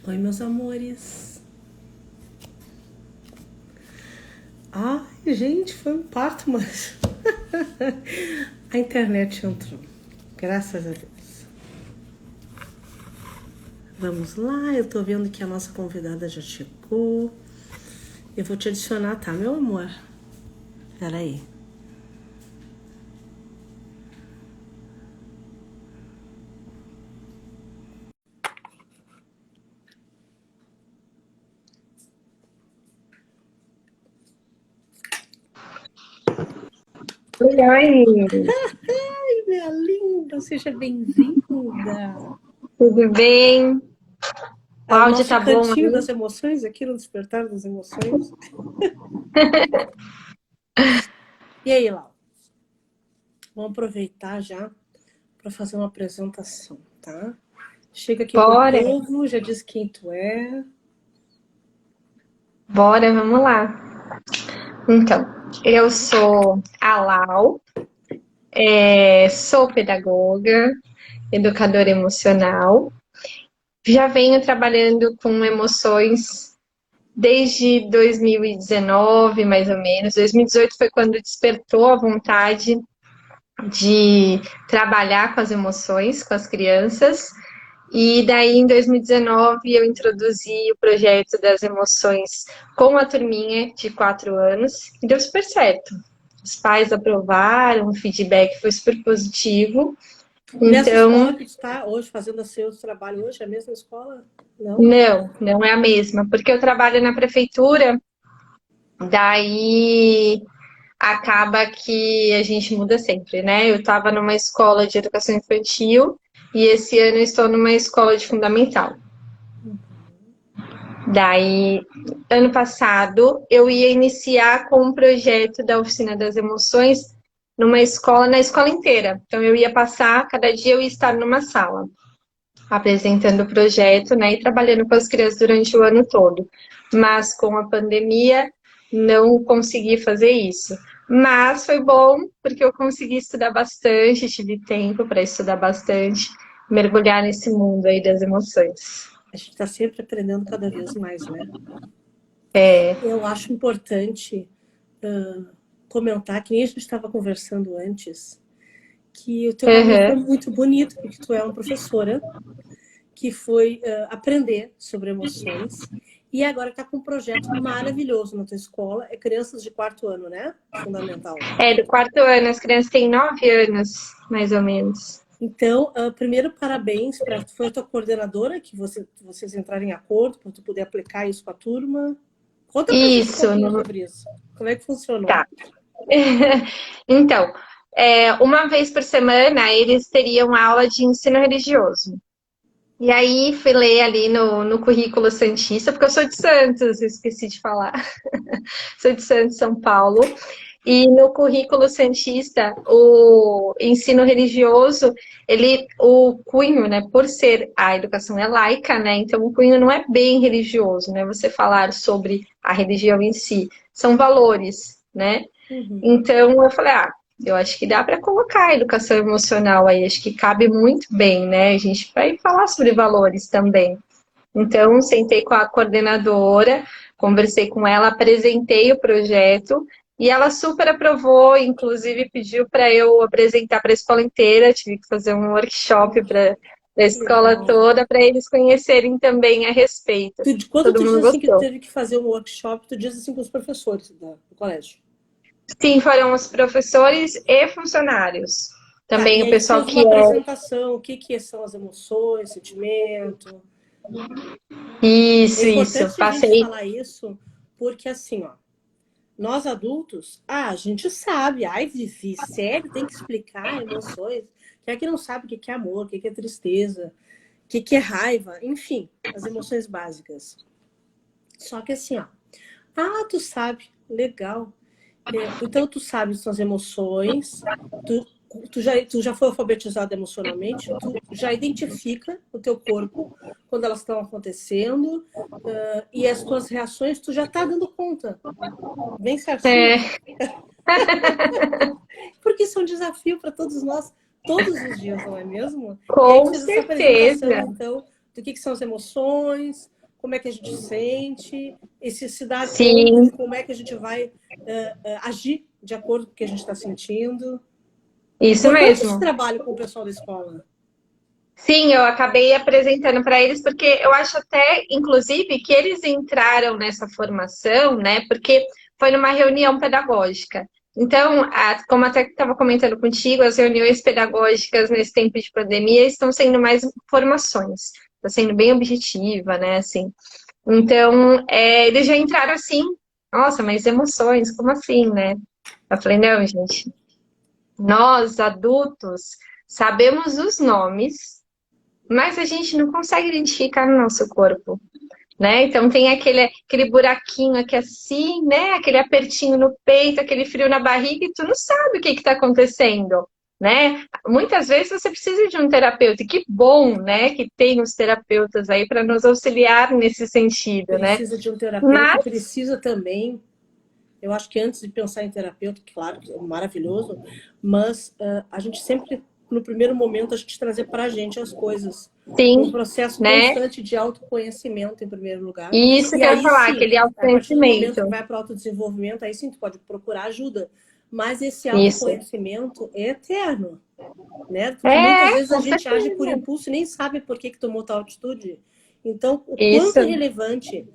Oi, meus amores. Ai, gente, foi um parto, mas a internet entrou. Graças a Deus. Vamos lá, eu tô vendo que a nossa convidada já chegou. Eu vou te adicionar, tá, meu amor? Pera aí. Oi, oi, Ai, minha linda, seja bem-vinda. tudo bem? O É o áudio nosso tá bom cantinho aí? das emoções, aqui no Despertar das Emoções. E aí, Lau? Vamos aproveitar já para fazer uma apresentação, tá? Chega aqui pro Bora, povo, já diz quem tu é. bora, vamos lá. Então, eu sou a Lau, sou pedagoga, educadora emocional. Já venho trabalhando com emoções desde 2019, mais ou menos. 2018 foi quando despertou a vontade de trabalhar com as emoções, com as crianças. E daí, em 2019, eu introduzi o projeto das emoções com a turminha de 4 anos e deu super certo. Os pais aprovaram, o feedback foi super positivo. Nessa Então, escola que tu está hoje, fazendo o seu trabalho hoje, é a mesma escola? Não? não é a mesma, porque eu trabalho na prefeitura, daí acaba que a gente muda sempre, né? Eu estava numa escola de educação infantil e esse ano eu estou numa escola de fundamental. Daí, ano passado, eu ia iniciar com um projeto da Oficina das Emoções numa escola, na escola inteira. Então, eu ia passar, cada dia eu ia estar numa sala, apresentando o projeto, né, e trabalhando com as crianças durante o ano todo. Mas com a pandemia, não consegui fazer isso. Mas foi bom, porque eu consegui estudar bastante, tive tempo para estudar bastante, mergulhar nesse mundo aí das emoções. A gente está sempre aprendendo cada vez mais, né? Eu acho importante comentar, que nem a gente estava conversando antes, que o teu caminho foi Uhum. muito bonito, porque tu é uma professora que foi aprender sobre emoções e agora está com um projeto maravilhoso na tua escola. É crianças de 4º ano, né? Fundamental. Do 4 ano, as crianças têm 9 anos, mais ou menos. Então, primeiro, parabéns para foi a tua coordenadora que vocês entraram em acordo para tu poder aplicar isso com a turma. Conta para a gente um Isso, pouquinho sobre isso. Como é que funcionou? tá. Então, uma vez por semana eles teriam aula de ensino religioso. E aí fui ler ali no currículo Santista, porque eu sou de Santos, esqueci de falar. Sou de Santos, São Paulo. E no currículo Santista, o ensino religioso, o cunho, né, por ser a educação é laica, né, então o cunho não é bem religioso, né, você falar sobre a religião em si, são valores, né. Uhum. Então eu falei, eu acho que dá para colocar a educação emocional aí, acho que cabe muito bem, né, a gente vai falar sobre valores também. Então, sentei com a coordenadora, conversei com ela, apresentei o projeto e ela super aprovou, inclusive pediu para eu apresentar para a escola inteira, tive que fazer um workshop para a Que escola legal. toda, para eles conhecerem também a respeito. Quando Todo tu diz mundo assim que tu gostou. teve que fazer um workshop, tu diz assim com os professores do colégio. Sim, foram os professores e funcionários. Tá, Também e o aí tu pessoal fez uma que apresentação, o que, que são as emoções, sentimento. é. É Isso, importante a gente passei. falar isso, porque assim, ó, nós adultos, a gente sabe, ai, Vivi, sério, tem que explicar emoções. Quem é que não sabe o que é amor, o que é tristeza, o que é raiva, enfim, as emoções básicas. Só que assim, ó, tu sabe, legal. Então tu sabe suas emoções, tu, tu já foi alfabetizado emocionalmente, tu já identifica o teu corpo quando elas estão acontecendo, e as tuas reações tu já tá dando conta, bem certinho. É, Porque isso é um desafio para todos nós, todos os dias, não é mesmo? E aí tu com fez essa apresentação, certeza. então, do que são as emoções, como é que a gente sente, e se dá conta Sim, de como é que a gente vai agir de acordo com o que a gente está sentindo. isso Importante esse mesmo. trabalho com o pessoal da escola. Sim, eu acabei apresentando para eles, porque eu acho até, inclusive, que eles entraram nessa formação, né? Porque foi numa reunião pedagógica. Então, como até estava comentando contigo, as reuniões pedagógicas nesse tempo de pandemia estão sendo mais formações. Está sendo bem objetiva, né? Assim. Então, eles já entraram assim, nossa, mas emoções, como assim, né? Eu falei, não, gente, nós adultos sabemos os nomes, mas a gente não consegue identificar no nosso corpo, né? Então tem aquele buraquinho aqui assim, né? Aquele apertinho no peito, aquele frio na barriga e tu não sabe o que está acontecendo, né? Muitas vezes você precisa de um terapeuta, e que bom, né? Que tem os terapeutas aí para nos auxiliar nesse sentido, né? Precisa de um terapeuta e Mas precisa também. Eu acho que antes de pensar em terapeuta, claro, que é maravilhoso, mas a gente sempre, no primeiro momento, a gente trazer para a gente as coisas. Um sim, processo né? constante de autoconhecimento, em primeiro lugar. Isso E que eu ia aí falar, sim, aquele a partir do momento que autoconhecimento. vai para o autodesenvolvimento, aí sim tu pode procurar ajuda. Mas esse Isso. autoconhecimento é eterno, né? Porque muitas É, vezes a com gente age por certeza. impulso e nem sabe por que tomou tal atitude. Então, o quanto Isso, é relevante,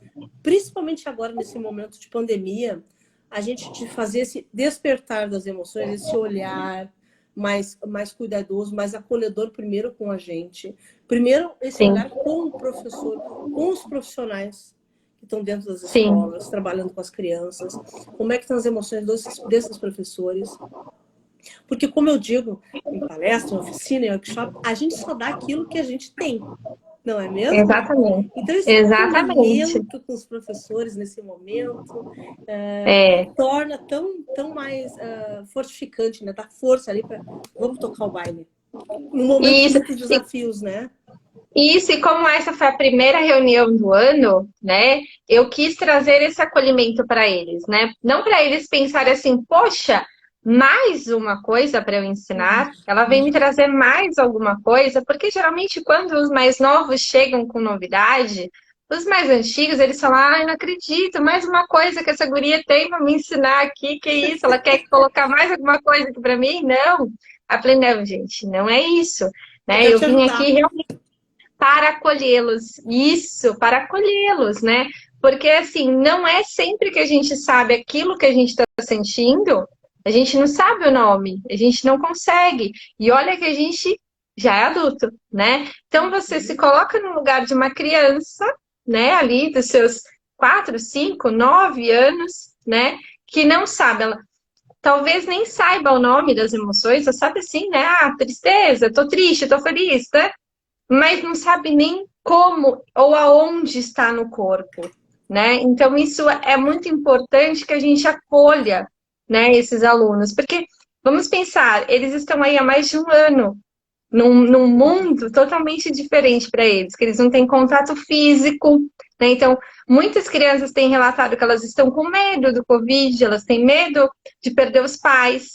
principalmente agora nesse momento de pandemia, a gente de fazer esse despertar das emoções, esse olhar mais cuidadoso, mais acolhedor primeiro com a gente. Primeiro, esse sim, olhar com o professor, com os profissionais que estão dentro das sim. escolas, trabalhando com as crianças. Como é que estão as emoções desses professores? Porque, como eu digo, em palestra, em oficina, em workshop, a gente só dá aquilo que a gente tem, não é mesmo? Exatamente. Então, esse Exatamente. acolhimento com os professores nesse momento É, torna tão mais fortificante, né? Dá força ali para vamos tocar o baile. Num momento de isso. muitos desafios, né? Isso, e como essa foi a primeira reunião do ano, né? Eu quis trazer esse acolhimento para eles, né? Não para eles pensarem assim, poxa, mais uma coisa para eu ensinar, ela vem me trazer mais alguma coisa, porque geralmente quando os mais novos chegam com novidade, os mais antigos, eles falam, ai, não acredito, mais uma coisa que essa guria tem para me ensinar aqui, que isso? Ela quer colocar mais alguma coisa aqui para mim? Não. Eu falei, não, gente, não é isso. Eu Né? quero Eu te vim ajudar. aqui para acolhê-los. Isso, para acolhê-los, né? Porque assim, não é sempre que a gente sabe aquilo que a gente está sentindo, a gente não sabe o nome, a gente não consegue. E olha que a gente já é adulto, né? Então você se coloca no lugar de uma criança, né, ali dos seus 4, 5, 9 anos, né, que não sabe, ela talvez nem saiba o nome das emoções, só sabe assim, né? Ah, tristeza, tô triste, tô feliz, né? Mas não sabe nem como ou aonde está no corpo, né? Então isso é muito importante que a gente acolha, né, esses alunos, porque vamos pensar, eles estão aí há mais de um ano num mundo totalmente diferente para eles, que eles não têm contato físico, né? Então, muitas crianças têm relatado que elas estão com medo do Covid, elas têm medo de perder os pais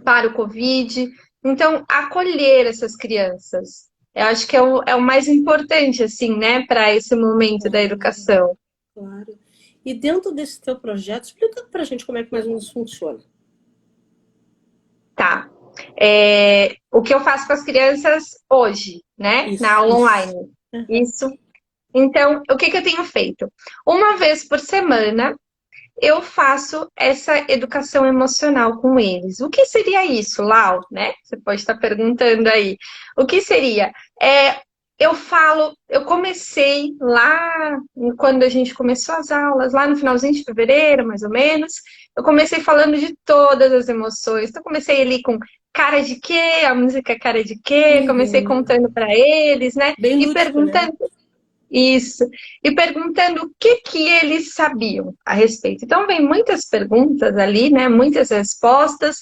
para o Covid. Então, acolher essas crianças. Eu acho que é o mais importante, assim, né, para esse momento da Claro, educação. claro. E dentro desse teu projeto, explica para a gente como é que mais ou menos funciona. Tá. O que eu faço com as crianças hoje, né, na Isso, aula isso. online. Isso. Então, o que eu tenho feito? Uma vez por semana, eu faço essa educação emocional com eles. O que seria isso, Lau? Né? Você pode estar perguntando aí. O que seria? Eu comecei lá quando a gente começou as aulas, lá no finalzinho de fevereiro, mais ou menos. Eu comecei falando de todas as emoções. Então, comecei ali com cara de quê? A música cara de quê? Comecei Uhum. contando para eles, né? Bem E lúdico, né? perguntando isso. E perguntando o que que eles sabiam a respeito. Então, vem muitas perguntas ali, né? Muitas respostas,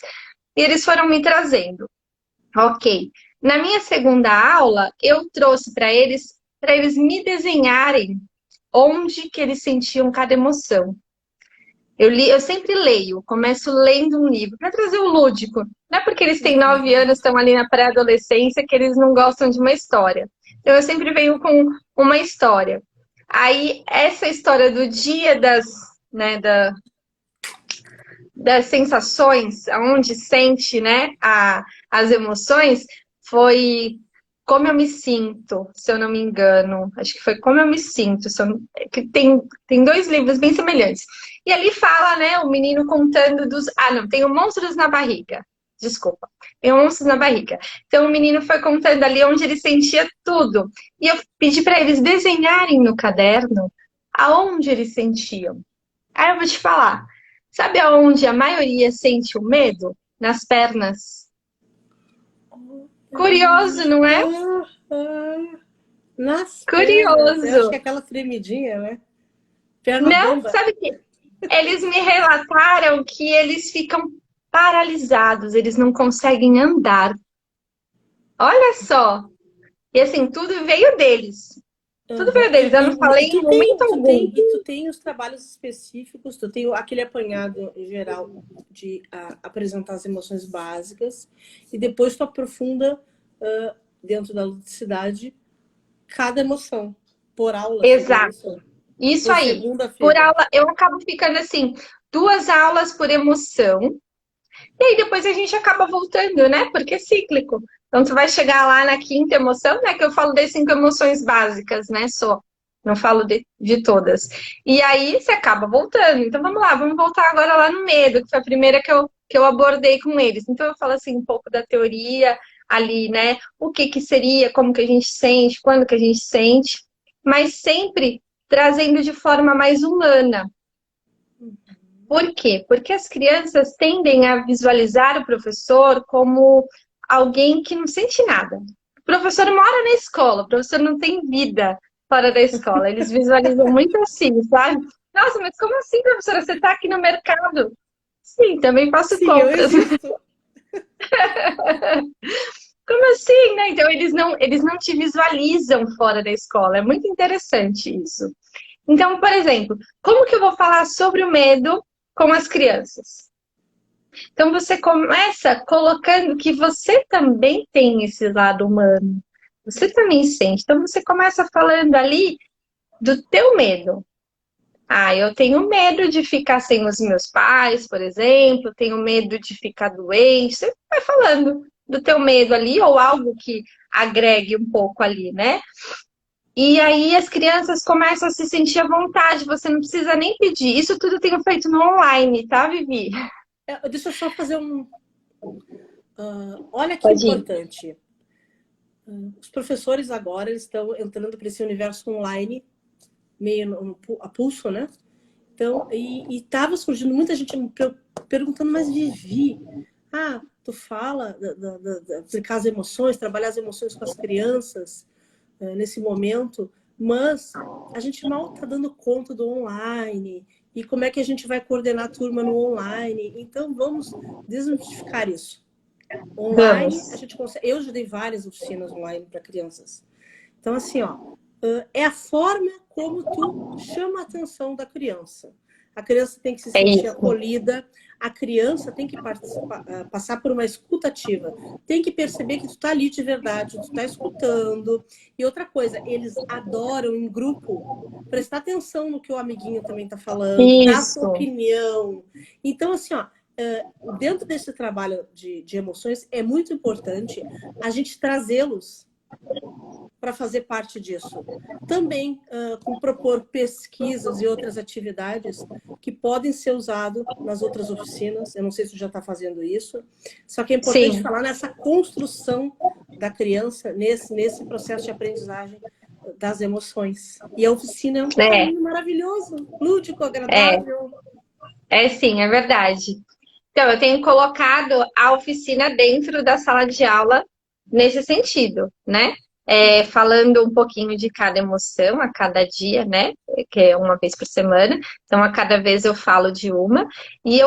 e eles foram me trazendo. Ok. Na minha segunda aula, eu trouxe para eles me desenharem onde que eles sentiam cada emoção. Eu sempre leio, começo lendo um livro para trazer o lúdico. Não é porque eles têm 9 anos, estão ali na pré-adolescência, que eles não gostam de uma história. Então, eu sempre venho com uma história. Aí, essa história do dia né, das sensações, onde sente, né, as emoções, foi Como Eu Me Sinto, se eu não me engano. Acho que foi Como Eu Me Sinto, que tem dois livros bem semelhantes. E ali fala, né, o menino contando dos... Ah, não, tem o Monstros na Barriga. Desculpa. Tem o Monstros na Barriga. Então, o menino foi contando ali onde ele sentia tudo. E eu pedi para eles desenharem no caderno aonde eles sentiam. Aí eu vou te falar. Sabe aonde a maioria sente o medo? Nas pernas. Curioso, não é? Nas pernas. Eu acho Curioso. que é aquela tremidinha, né? Perna Não, bamba. sabe que eles me relataram que eles ficam paralisados, eles não conseguem andar. Olha só. E assim, tudo veio deles. Tudo Aham. veio deles. Eu não falei em momento algum. Tu tem os trabalhos específicos, tu tem aquele apanhado em geral de apresentar as emoções básicas e depois tu aprofunda dentro da ludicidade cada emoção, por aula, seria isso? Exato. Isso Por aí. Por segunda-feira. aula, eu acabo ficando assim, 2 aulas por emoção. E aí depois a gente acaba voltando, né? Porque é cíclico. Então tu vai chegar lá na quinta emoção, né? Que eu falo das 5 emoções básicas, né? Só. Não falo de todas. E aí você acaba voltando. Então vamos lá, vamos voltar agora lá no medo, que foi a primeira que eu abordei com eles. Então eu falo assim um pouco da teoria ali, né? O que que seria, como que a gente sente, quando que a gente sente, mas sempre trazendo de forma mais humana. Por quê? Porque as crianças tendem a visualizar o professor como alguém que não sente nada. O professor mora na escola, o professor não tem vida fora da escola. Eles visualizam muito assim, sabe? Nossa, mas como assim, professora? Você está aqui no mercado? Sim, também faço Sim, eu compras. existo. Como assim, né? Então, eles não te visualizam fora da escola. É muito interessante isso. Então, por exemplo, como que eu vou falar sobre o medo com as crianças? Então você começa colocando que você também tem esse lado humano. Você também sente. Então você começa falando ali do teu medo. Ah, eu tenho medo de ficar sem os meus pais, por exemplo, tenho medo de ficar doente. Você vai falando do teu medo ali, ou algo que agregue um pouco ali, né? E aí as crianças começam a se sentir à vontade, você não precisa nem pedir. Isso tudo eu tenho feito no online, tá, Vivi? Deixa eu só fazer um. Olha que Pode ir. importante. Os professores agora eles estão entrando para esse universo online, meio a pulso, né? Então, e tava surgindo muita gente me perguntando, mas Vivi, tu fala de aplicar as emoções, trabalhar as emoções com as crianças nesse momento, mas a gente mal está dando conta do online e como é que a gente vai coordenar a turma no online. Então, vamos desmistificar isso. Online, a Vamos. gente consegue. Eu já dei várias oficinas online para crianças. Então, assim, é a forma como tu chama a atenção da criança. A criança tem que se É sentir isso. acolhida, a criança tem que passar por uma escutativa, tem que perceber que tu tá ali de verdade, tu tá escutando. E outra coisa, eles adoram em grupo prestar atenção no que o amiguinho também tá falando, dar a sua Isso. opinião. Então, assim, dentro desse trabalho de emoções, é muito importante a gente trazê-los para fazer parte disso. Também com propor pesquisas e outras atividades que podem ser usadas nas outras oficinas. Eu não sei se você já está fazendo isso, só que é importante Sim. falar nessa construção da criança, nesse processo de aprendizagem das emoções. E a oficina é um É, caminho maravilhoso, lúdico, é, agradável. é sim, é verdade. Então, eu tenho colocado a oficina dentro da sala de aula nesse sentido, né? Falando um pouquinho de cada emoção a cada dia, né? Que é uma vez por semana. Então, a cada vez eu falo de uma. E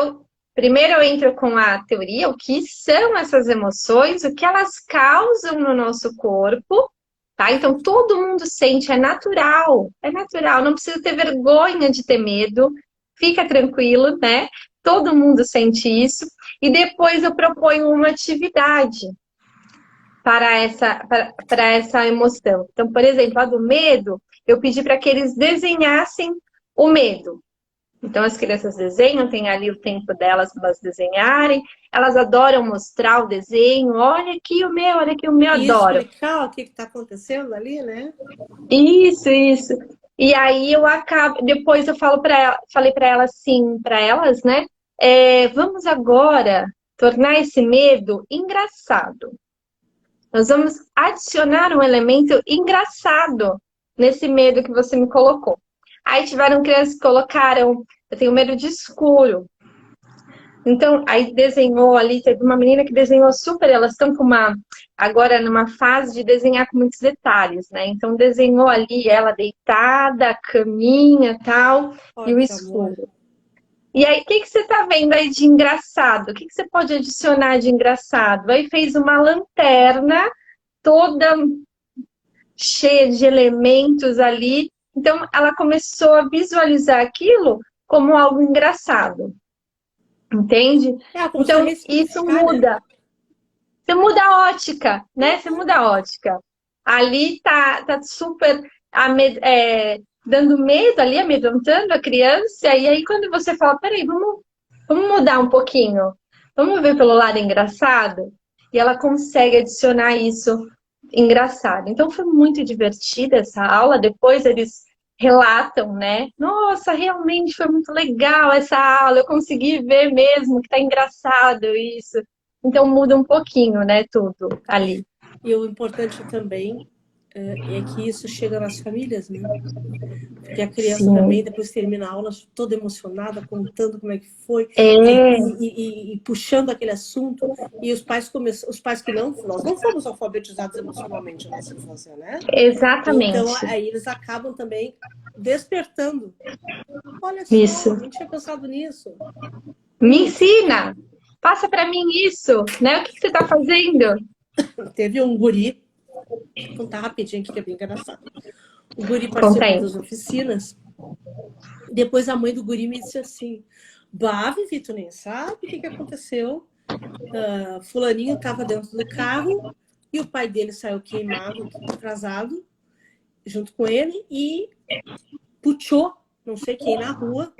primeiro eu entro com a teoria, o que são essas emoções, o que elas causam no nosso corpo, tá? Então, todo mundo sente, é natural, não precisa ter vergonha de ter medo, fica tranquilo, né? Todo mundo sente isso. E depois eu proponho uma atividade para essa emoção. Então, por exemplo, a do medo, eu pedi para que eles desenhassem o medo. Então, as crianças desenham, tem ali o tempo delas para elas desenharem. Elas adoram mostrar o desenho. Olha aqui o meu, E adoram. explicar o que está acontecendo ali, né? Isso. E aí eu acabo, depois eu falo para ela, falei para elas assim, para elas, né? Vamos agora tornar esse medo engraçado. Nós vamos adicionar um elemento engraçado nesse medo que você me colocou. Aí tiveram crianças que colocaram, eu tenho medo de escuro. Então, aí desenhou ali, teve uma menina que desenhou super, elas estão agora numa fase de desenhar com muitos detalhes, né? Então, desenhou ali ela deitada, a caminha, tal, e Olha o que amor. escuro. E aí, o que você tá vendo aí de engraçado? O que você pode adicionar de engraçado? Aí fez uma lanterna toda cheia de elementos ali. Então, ela começou a visualizar aquilo como algo engraçado. Entende? Começou a Então, isso ressignificar, né? muda. Você muda a ótica, né? Você muda a ótica. Ali tá super dando medo ali, amedrontando a criança. E aí, quando você fala, peraí, vamos mudar um pouquinho. Vamos ver pelo lado engraçado. E ela consegue adicionar isso engraçado. Então, foi muito divertida essa aula. Depois eles relatam, né? Nossa, realmente foi muito legal essa aula. Eu consegui ver mesmo que tá engraçado isso. Então muda um pouquinho, né, tudo ali. E o importante também é que isso chega nas famílias, né? Porque a criança Sim. também depois termina a aula toda emocionada, contando como é que foi É, e puxando aquele assunto. E os pais os pais que não, nós não fomos alfabetizados emocionalmente na nossa infância, né? Então exatamente. aí eles acabam também despertando. Olha só, Isso. não tinha pensado nisso. Me ensina. Passa para mim isso, né? O que você está fazendo? Teve um guri, vou contar rapidinho aqui que é bem engraçado. O guri Conta participou aí. das oficinas. Depois a mãe do guri me disse assim: Bah, Vivi, tu nem sabe o que aconteceu. Fulaninho estava dentro do carro e o pai dele saiu queimado, atrasado, junto com ele e puxou não sei quem na rua,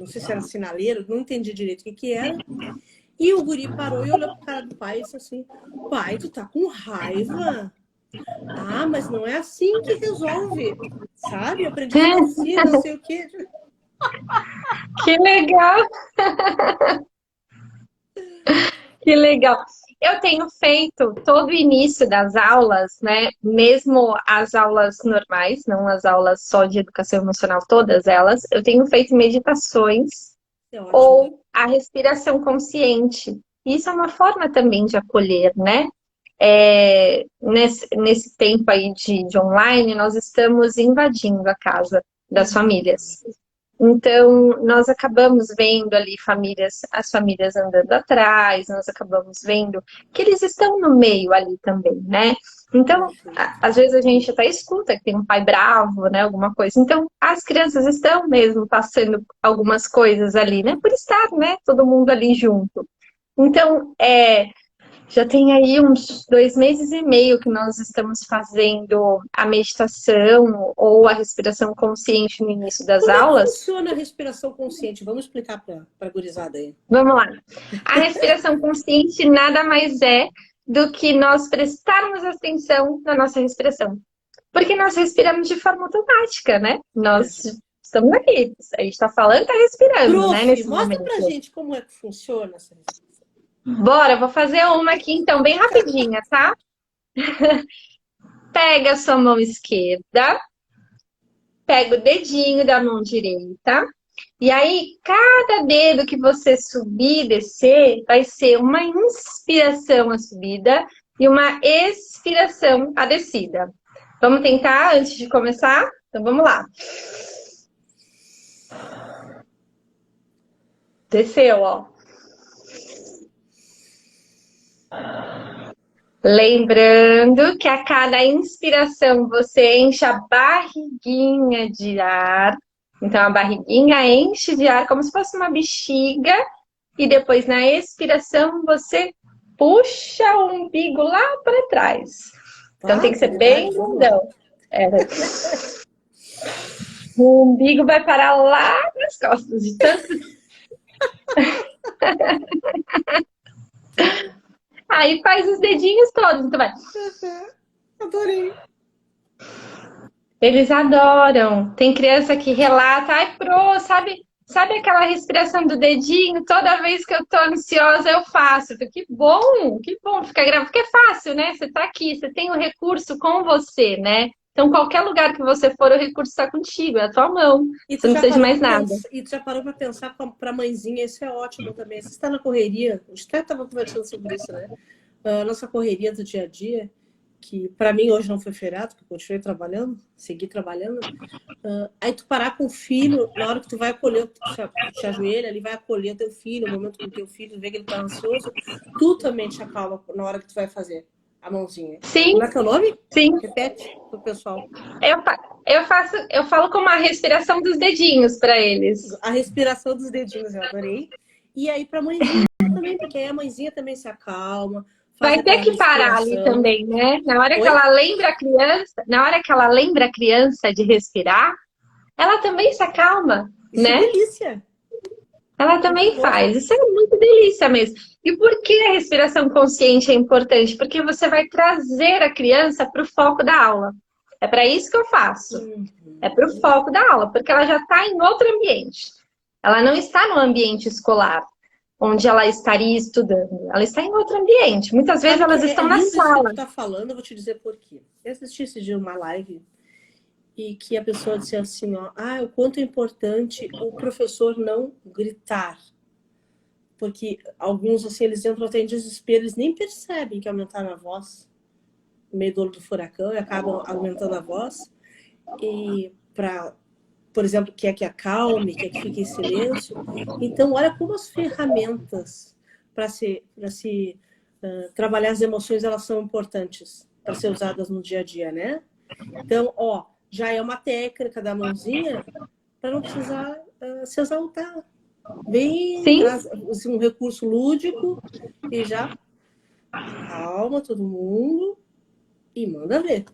não sei se era sinaleiro, não entendi direito o que era. E o guri parou e olhou pro cara do pai e disse assim: Pai, tu tá com raiva? Ah, mas não é assim que resolve, sabe? Eu aprendi na oficina, não sei o quê. Que legal, que legal. Eu tenho feito todo o início das aulas, né? Mesmo as aulas normais, não as aulas só de educação emocional, todas elas, eu tenho feito meditações É ótimo. ou a respiração consciente. Isso é uma forma também de acolher, né? Nesse tempo aí de online, nós estamos invadindo a casa das famílias. Então, nós acabamos vendo ali as famílias andando atrás, nós acabamos vendo que eles estão no meio ali também, né? Então, às vezes a gente até escuta que tem um pai bravo, né? Alguma coisa. Então, as crianças estão mesmo passando algumas coisas ali, né? Por estar, né? Todo mundo ali junto. Então, já tem aí uns 2 meses e meio que nós estamos fazendo a meditação ou a respiração consciente no início das Como é que aulas. funciona a respiração consciente? Vamos explicar para a gurizada aí. Vamos lá. A respiração consciente nada mais é do que nós prestarmos atenção na nossa respiração. Porque nós respiramos de forma automática, né? Nós estamos aqui, a gente está falando, está respirando, né? Prof, Nesse mostra momento. pra gente como é que funciona essa respiração. Bora, vou fazer uma aqui então, bem rapidinha, tá? Pega a sua mão esquerda, pega o dedinho da mão direita, e aí cada dedo que você subir e descer vai ser uma inspiração a subida e uma expiração a descida. Vamos tentar antes de começar? Então vamos lá. Desceu, ó. Lembrando que a cada inspiração você enche a barriguinha de ar. Então a barriguinha enche de ar como se fosse uma bexiga. E depois na expiração você puxa o umbigo lá para trás. Então tem que ser bem bundão. O umbigo vai parar lá nas costas, de tanto. Aí faz os dedinhos todos, então vai. Adorei. Eles adoram. Tem criança que relata, ai, sabe aquela respiração do dedinho? Toda vez que eu tô ansiosa, eu faço. Eu falo, que bom ficar gravando, porque é fácil, né? Você tá aqui, você tem o recurso com você, né? Então, qualquer lugar que você for, o recurso está contigo, é a tua mão. Você não precisa de mais nada. E tu já parou para pensar para a mãezinha, isso é ótimo também. Você está na correria, a gente até estava conversando sobre isso, né? A nossa correria do dia a dia, que para mim hoje não foi feriado, porque eu continuei trabalhando, segui trabalhando. Aí tu parar com o filho, na hora que tu vai acolher, tu te ajoelha, ele vai acolher teu filho, no momento que o teu filho vê que ele tá ansioso, tu também te acalma na hora que tu vai fazer a mãozinha. Sim. Como é que é o nome? Sim. Repete pro pessoal. Eu falo como a respiração dos dedinhos para eles. A respiração dos dedinhos, eu adorei. E aí pra mãezinha também, porque aí a mãezinha também se acalma. Vai ter que parar ali também, né? Na hora que ela lembra a criança de respirar, ela também se acalma, isso, né? É delícia. Ela também faz. Isso é muito delícia mesmo. E por que a respiração consciente é importante? Porque você vai trazer a criança para o foco da aula. É para isso que eu faço. É para o foco da aula, porque ela já está em outro ambiente. Ela não está no ambiente escolar, onde ela estaria estudando. Ela está em outro ambiente. Muitas vezes elas estão na sala. Isso que tu tá falando, eu vou te dizer por quê. Eu assisti esse dia uma live e que a pessoa disse assim, ó, o quanto é importante o professor não gritar. Porque alguns, assim, eles entram até em desespero, eles nem percebem que aumentaram a voz no meio do olho do furacão e acabam aumentando a voz. E para, por exemplo, quer que acalme, quer que fique em silêncio. Então, olha como as ferramentas para se trabalhar as emoções, elas são importantes para ser usadas no dia a dia, né? Então, ó, já é uma técnica da mãozinha para não precisar se exaltar. Bem, traz um recurso lúdico e já calma todo mundo e manda ver.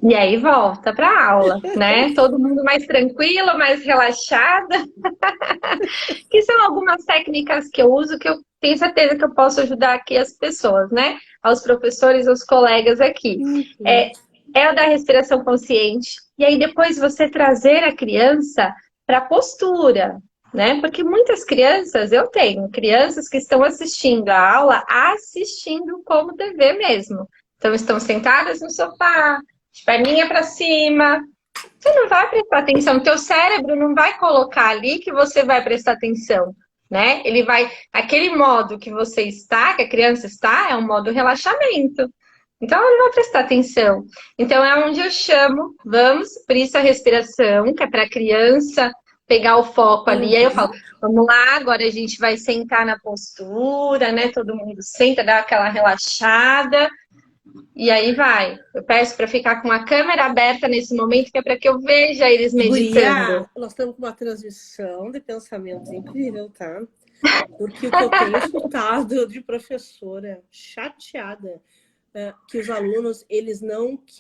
E aí volta para a aula, né? Todo mundo mais tranquilo, mais relaxada. Que são algumas técnicas que eu uso que eu tenho certeza que eu posso ajudar aqui as pessoas, né? Aos professores, aos colegas aqui. É o da respiração consciente. E aí depois você trazer a criança para a postura, né? Porque muitas crianças, eu tenho crianças que estão assistindo a aula, assistindo como TV mesmo. Então estão sentadas no sofá, de perninha para cima. Você não vai prestar atenção, teu cérebro não vai colocar ali que você vai prestar atenção, né? Ele vai, aquele modo que você está, que a criança está, é um modo relaxamento. Então, ela não vai prestar atenção. Então, é onde eu chamo, vamos, por isso a respiração, que é para a criança pegar o foco ali. Aí eu falo, vamos lá, agora a gente vai sentar na postura, né? Todo mundo senta, dá aquela relaxada. E aí vai. Eu peço para ficar com a câmera aberta nesse momento, que é para que eu veja eles meditando. Guria, nós estamos com uma transmissão de pensamentos incrível, tá? Porque o que eu tenho escutado de professora chateada que os alunos,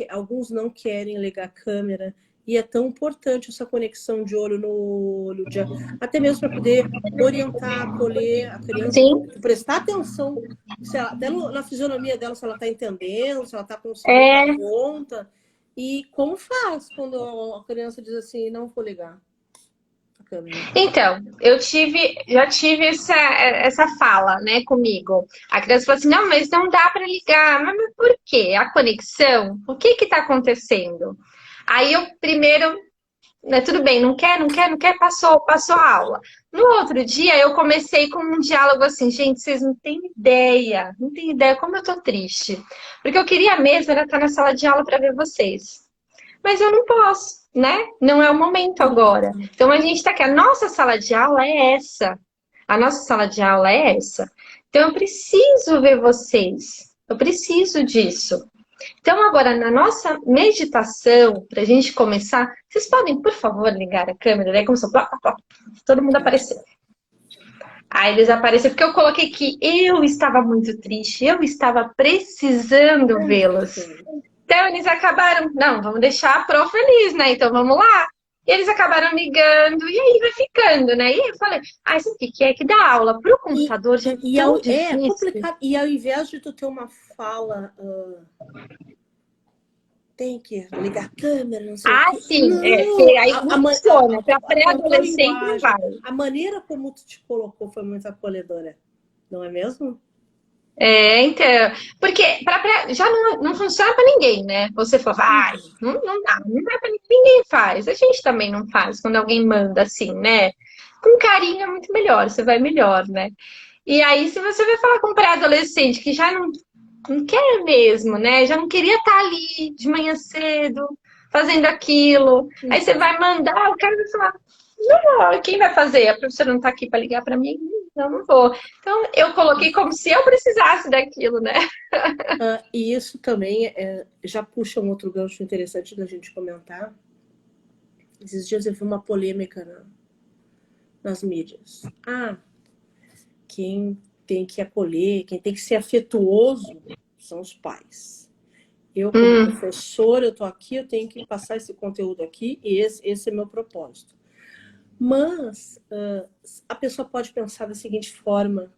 alguns não querem ligar a câmera, e é tão importante essa conexão de olho no olho, até mesmo para poder orientar, acolher a criança, prestar atenção, até na fisionomia dela, se ela está entendendo, se ela está conseguindo dar conta, e como faz quando a criança diz assim, não vou ligar a câmera. Então, já tive essa fala, né, comigo. A criança falou assim, não, mas não dá para ligar. Mas por quê? A conexão? O que está acontecendo? Aí eu primeiro, né, tudo bem, não quer, passou a aula. No outro dia eu comecei com um diálogo assim, gente, vocês não têm ideia como eu tô triste. Porque eu queria mesmo era estar na sala de aula para ver vocês. Mas eu não posso, né? Não é o momento agora. Então a gente tá aqui, a nossa sala de aula é essa. A nossa sala de aula é essa. Então eu preciso ver vocês. Eu preciso disso. Então, agora, na nossa meditação, para a gente começar, vocês podem, por favor, ligar a câmera? Daí começou, todo mundo apareceu. Aí eles apareceram, porque eu coloquei que eu estava muito triste, eu estava precisando vê-los. Então, eles acabaram, não, vamos deixar a Pro feliz, né? Então, vamos lá. E eles acabaram ligando, e aí vai ficando, né? E aí eu falei, ah, sabe o que é que dá aula pro computador já é tão É difícil. complicado. E ao invés de tu ter uma fala, tem que ligar a câmera, não sei o Ah, quê. sim, Não! que aí não funciona. Para A tua pré-adolescente não linguagem, vai. a maneira como tu te colocou foi muito acolhedora. Não é mesmo? É, então, porque já não funciona para ninguém, né? Você fala, vai, Uhum. não dá, não é para ninguém faz. A gente também não faz quando alguém manda assim, né? Com carinho é muito melhor, você vai melhor, né? E aí, se você vai falar com um pré-adolescente que já não quer mesmo, né? Já não queria estar ali de manhã cedo, fazendo aquilo. Aí você Uhum. vai mandar, o cara vai falar, não, quem vai fazer? A professora não está aqui para ligar para mim? Não vou. Então, eu coloquei como se eu precisasse daquilo, né? E isso também já puxa um outro gancho interessante da gente comentar. Esses dias eu vi uma polêmica nas mídias. Quem tem que acolher, quem tem que ser afetuoso são os pais. Eu, como professor, eu estou aqui, eu tenho que passar esse conteúdo aqui e esse é meu propósito. Mas a pessoa pode pensar da seguinte forma: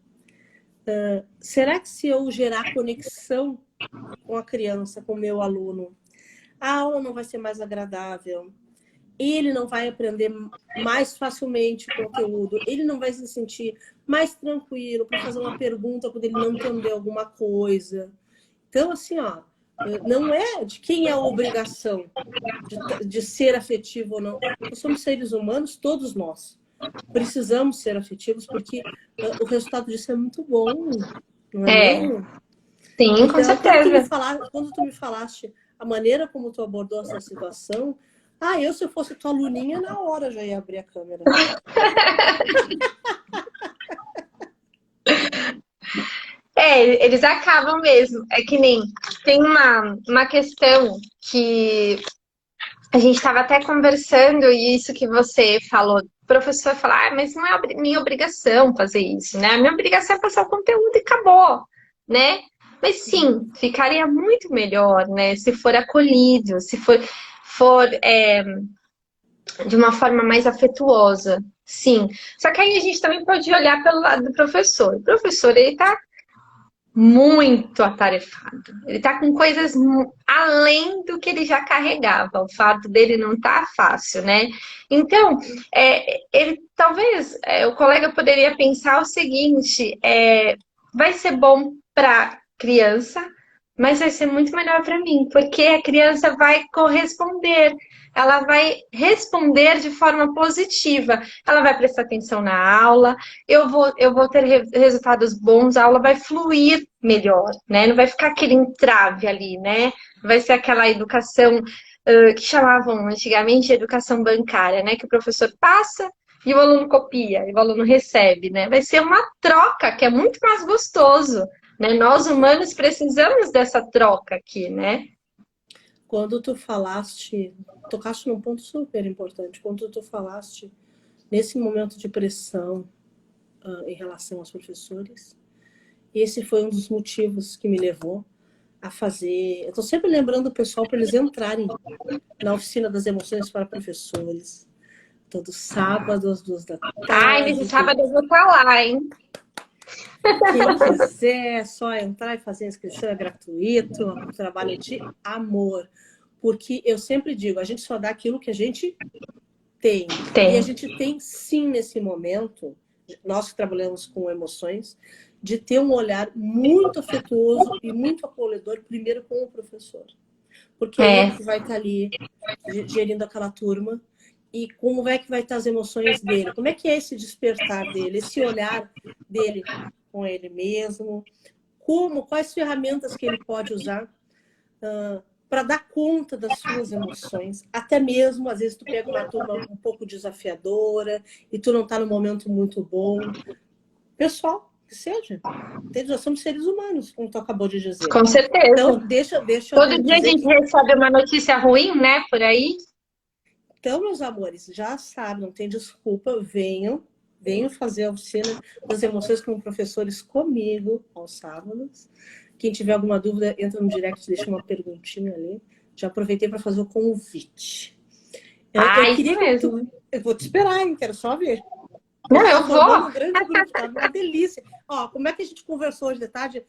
será que se eu gerar conexão com a criança, com o meu aluno, a aula não vai ser mais agradável? Ele não vai aprender mais facilmente o conteúdo, ele não vai se sentir mais tranquilo para fazer uma pergunta quando ele não entender alguma coisa. Então, assim, não é de quem é a obrigação de ser afetivo ou não. Nós somos seres humanos, todos nós. Precisamos ser afetivos porque o resultado disso é muito bom, não é É, mesmo? sim, com Então, certeza. quando tu me falaste a maneira como tu abordou essa situação, se eu fosse tua aluninha, na hora já ia abrir a câmera. É, eles acabam mesmo. É que nem tem uma questão que a gente estava até conversando, e isso que você falou, o professor falar, mas não é minha obrigação fazer isso, né? A minha obrigação é passar o conteúdo e acabou, né? Mas sim, ficaria muito melhor, né? Se for acolhido, se for de uma forma mais afetuosa, sim. Só que aí a gente também pode olhar pelo lado do professor. O professor, ele tá muito atarefado. Ele tá com coisas além do que ele já carregava. O fato dele não tá fácil, né? Então, ele talvez o colega poderia pensar o seguinte: vai ser bom para criança, mas vai ser muito melhor para mim, porque a criança vai corresponder. Ela vai responder de forma positiva. Ela vai prestar atenção na aula, eu vou ter resultados bons, a aula vai fluir melhor, né? Não vai ficar aquele entrave ali, né? Vai ser aquela educação que chamavam antigamente de educação bancária, né? Que o professor passa e o aluno copia, e o aluno recebe, né? Vai ser uma troca que é muito mais gostoso, né? Nós humanos precisamos dessa troca aqui, né? Quando tu tocaste num ponto super importante. Quando tu falaste nesse momento de pressão em relação aos professores, esse foi um dos motivos que me levou a fazer. Eu estou sempre lembrando o pessoal para eles entrarem na oficina das emoções para professores, todo sábado às 2 da Ai, nesse tarde. sábado eu vou estar lá, hein? Quem quiser, é só entrar e fazer a inscrição, é gratuito, é um trabalho de amor. Porque eu sempre digo, a gente só dá aquilo que a gente tem. E a Tem. gente tem sim nesse momento, nós que trabalhamos com emoções, de ter um olhar muito afetuoso e muito acolhedor, primeiro com o professor. Porque é ele É, que vai estar ali gerindo aquela turma. E como é que vai estar as emoções dele? Como é que é esse despertar dele? Esse olhar dele com ele mesmo? Quais ferramentas que ele pode usar para dar conta das suas emoções? Até mesmo, às vezes, tu pega uma turma um pouco desafiadora e tu não está no momento muito bom. Pessoal, que seja. Nós somos seres humanos, como tu acabou de dizer. com certeza. Então, deixa Todo eu dia a dizer gente que recebe uma notícia ruim, né, por aí. então, meus amores, já sabem, não tem desculpa, venham fazer a oficina das emoções como professores comigo aos sábados. Quem tiver alguma dúvida, entra no direct, deixa uma perguntinha ali. Já aproveitei para fazer o convite. Eu Isso queria que mesmo. eu vou te esperar, hein? Quero só ver. Não, Porque tá eu formando vou. um grande grupo, tá uma delícia. Ó, como é que a gente conversou hoje de tarde?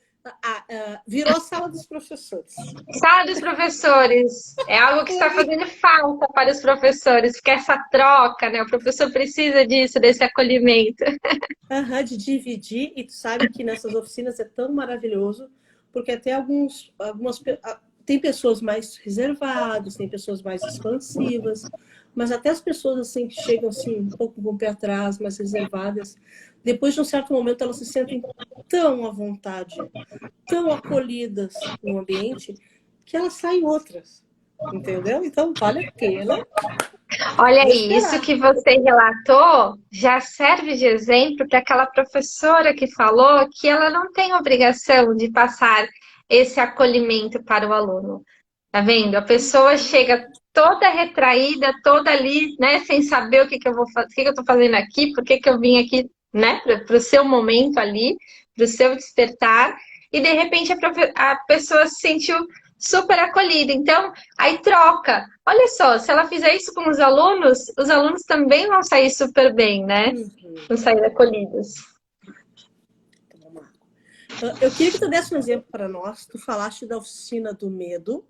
Virou a sala dos professores. Sala dos professores. É algo que está fazendo falta para os professores, porque essa troca, né? O professor precisa disso, desse acolhimento. Aham, de dividir, e tu sabe que nessas oficinas é tão maravilhoso, porque até tem pessoas mais reservadas, tem pessoas mais expansivas, mas até as pessoas assim que chegam assim um pouco com o pé atrás, mais reservadas, depois de um certo momento elas se sentem tão à vontade, tão acolhidas no ambiente, que elas saem outras, entendeu? Então vale a pena. Olha Vou aí, isso esperar. que você relatou já serve de exemplo para aquela professora que falou que ela não tem obrigação de passar esse acolhimento para o aluno. Tá vendo? A pessoa chega toda retraída, toda ali, né, sem saber o que que eu vou fazer, o que que eu estou fazendo aqui, por que que eu vim aqui, né, para o seu momento ali, para o seu despertar, e de repente a pessoa se sentiu super acolhida. Então, aí troca. Olha só, se ela fizer isso com os alunos também vão sair super bem, né? Uhum. Vão sair acolhidos. Então, vamos lá. Eu queria que tu desse um exemplo para nós. Tu falaste da oficina do medo.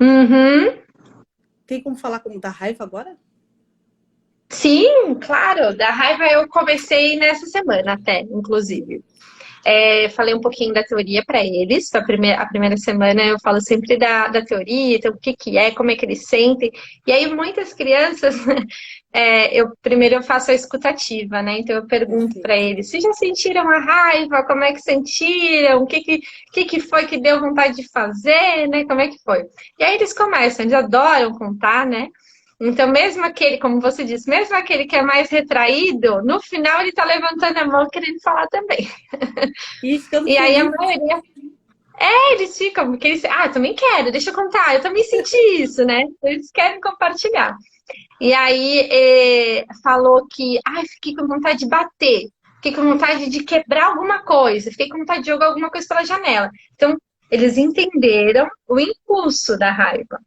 Uhum. Tem como falar como da raiva agora? Sim, claro. Da raiva eu comecei nessa semana até, inclusive. Falei um pouquinho da teoria para eles. A primeira semana eu falo sempre da teoria, então o que que é, como é que eles sentem. E aí muitas crianças, primeiro eu faço a escutativa, né? Então eu pergunto para Perfeito. eles, se já sentiram a raiva, como é que sentiram, o que foi que deu vontade de fazer, né? Como é que foi? E aí eles começam, eles adoram contar, né? Então, mesmo aquele, como você disse, mesmo aquele que é mais retraído, no final ele está levantando a mão querendo falar também. E ficando E aí a feliz. maioria, eles ficam, porque eles, eu também quero, deixa eu contar, eu também senti isso, né? Eles querem compartilhar. E aí falou que, fiquei com vontade de bater, fiquei com vontade de quebrar alguma coisa, fiquei com vontade de jogar alguma coisa pela janela. Então, eles entenderam o impulso da raiva.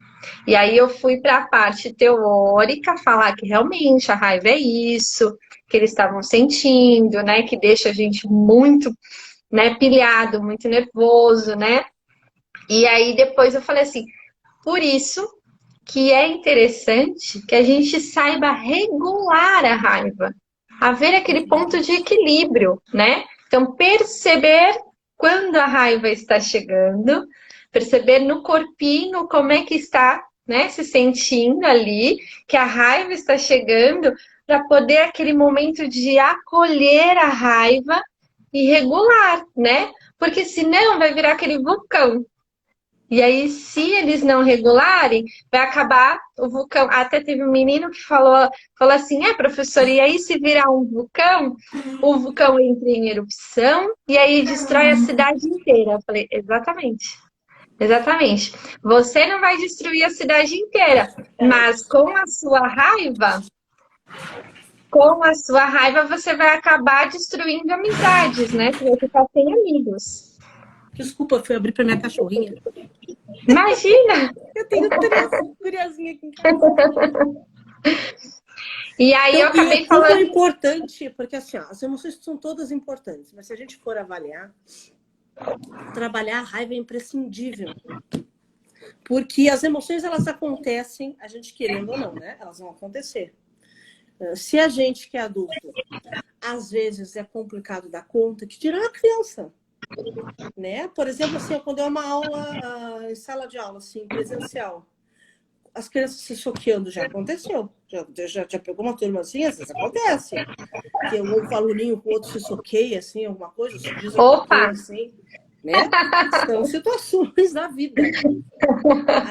E aí eu fui para a parte teórica, falar que realmente a raiva é isso, que eles estavam sentindo, né? Que deixa a gente muito, né, pilhado, muito nervoso, né? E aí depois eu falei assim, por isso que é interessante que a gente saiba regular a raiva, haver aquele ponto de equilíbrio, né? Então, perceber quando a raiva está chegando, perceber no corpinho como é que está, né, se sentindo ali, que a raiva está chegando, para poder aquele momento de acolher a raiva e regular, né? Porque senão vai virar aquele vulcão. E aí, se eles não regularem, vai acabar o vulcão. Até teve um menino que falou assim: professora, e aí se virar um vulcão, o vulcão entra em erupção e aí destrói a cidade inteira. Eu falei: exatamente, exatamente. Você não vai destruir a cidade inteira, mas com a sua raiva, você vai acabar destruindo amizades, né? Você vai ficar sem amigos. Desculpa, fui abrir para minha cachorrinha. Imagina! Eu tenho 3 guriazinhas aqui em casa. E aí eu Então, e acabei como é falando. importante, porque assim, ó, as emoções são todas importantes, mas se a gente for avaliar, trabalhar a raiva é imprescindível. Porque as emoções, elas acontecem, a gente querendo ou não, né? Elas vão acontecer. Se a gente que é adulto, às vezes é complicado dar conta, que dirá a criança, né? Por exemplo, assim, quando é uma aula em sala de aula, assim, presencial, as crianças se choqueando já aconteceu. Já pegou uma turma assim, às vezes acontece. Que um aluninho com o outro se soqueia, assim, alguma coisa, se diz alguma Opa! coisa assim, né? São situações da vida.